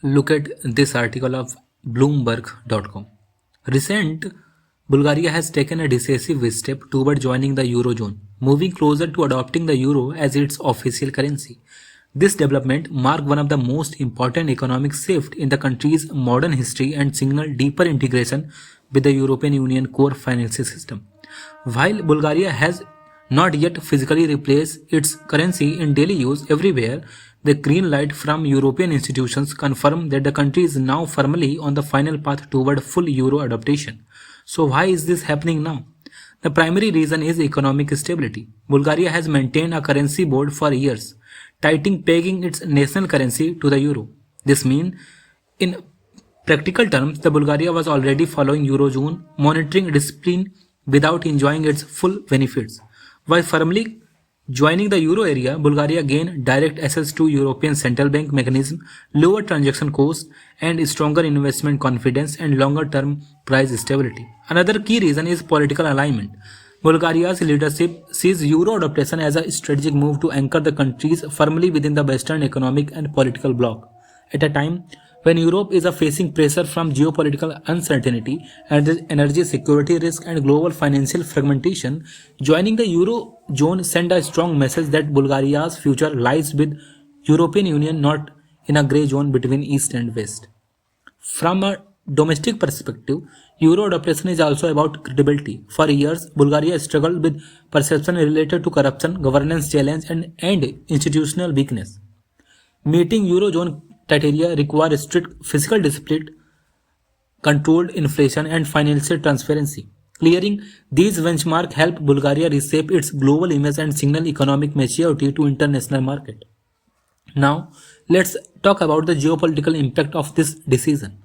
look at this article of Bloomberg.com. Recent, Bulgaria has taken a decisive step toward joining the Eurozone, moving closer to adopting the euro as its official currency. This development marked one of the most important economic shifts in the country's modern history and signaled deeper integration with the European Union core financial system. While Bulgaria has not yet physically replaced its currency in daily use everywhere, the green light from European institutions confirm that the country is now firmly on the final path toward full euro adaptation. So why is this happening now? The primary reason is economic stability. Bulgaria has maintained a currency board for years, tightening pegging its national currency to the euro. This means, in practical terms, the Bulgaria was already following Eurozone monitoring discipline without enjoying its full benefits. By firmly joining the euro area, Bulgaria gained direct access to European Central Bank mechanism, lower transaction costs, and stronger investment confidence and longer-term price stability. Another key reason is political alignment. Bulgaria's leadership sees euro adaptation as a strategic move to anchor the countries firmly within the Western economic and political bloc. At a time when Europe is facing pressure from geopolitical uncertainty and energy security risk and global financial fragmentation, joining the Eurozone sends a strong message that Bulgaria's future lies with European Union, not in a grey zone between East and West. From a domestic perspective, euro adaptation is also about credibility. For years, Bulgaria struggled with perception related to corruption, governance challenge, and institutional weakness. Meeting Eurozone criteria require strict fiscal discipline, controlled inflation, and financial transparency. Clearing these benchmarks help Bulgaria reshape its global image and signal economic maturity to international market. Now, let's talk about the geopolitical impact of this decision.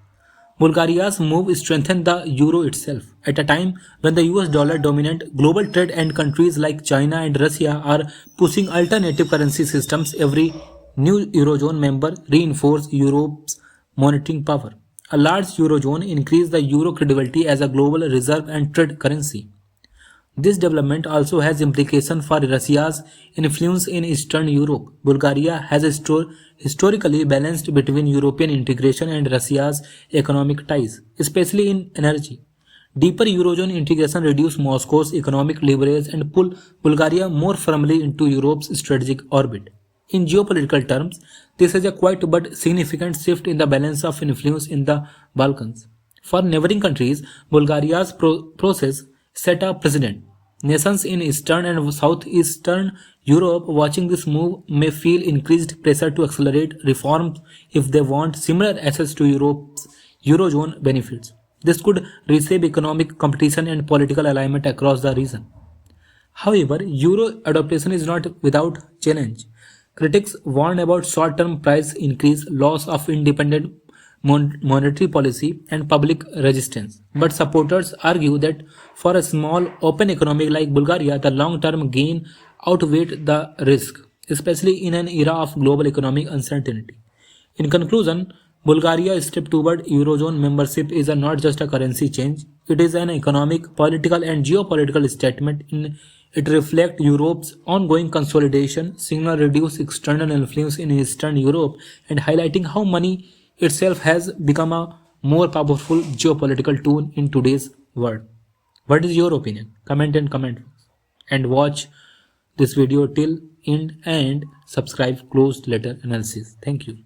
Bulgaria's move strengthened the euro itself. At a time when the US dollar dominant global trade and countries like China and Russia are pushing alternative currency systems, every new Eurozone member reinforced Europe's monitoring power. A large Eurozone increased the euro credibility as a global reserve and trade currency. This development also has implications for Russia's influence in Eastern Europe. Bulgaria has historically balanced between European integration and Russia's economic ties, especially in energy. Deeper Eurozone integration reduces Moscow's economic leverage and pull Bulgaria more firmly into Europe's strategic orbit. In geopolitical terms, this is a quite but significant shift in the balance of influence in the Balkans. For neighboring countries, Bulgaria's process set a precedent. Nations in Eastern and Southeastern Europe watching this move may feel increased pressure to accelerate reforms if they want similar access to Europe's Eurozone benefits. This could reshape economic competition and political alignment across the region. However, euro adaptation is not without challenge. Critics warn about short-term price increase, loss of independent monetary policy, and public resistance. But supporters argue that for a small, open economy like Bulgaria, the long-term gain outweighed the risk, especially in an era of global economic uncertainty. In conclusion, Bulgaria's step toward Eurozone membership is not just a currency change, it is an economic, political, and geopolitical statement. It reflects Europe's ongoing consolidation, signal reduced external influence in Eastern Europe, and highlighting how money itself has become a more powerful geopolitical tool in today's world. What is your opinion? Comment and comment. And watch this video till end and subscribe closed letter analysis. Thank you.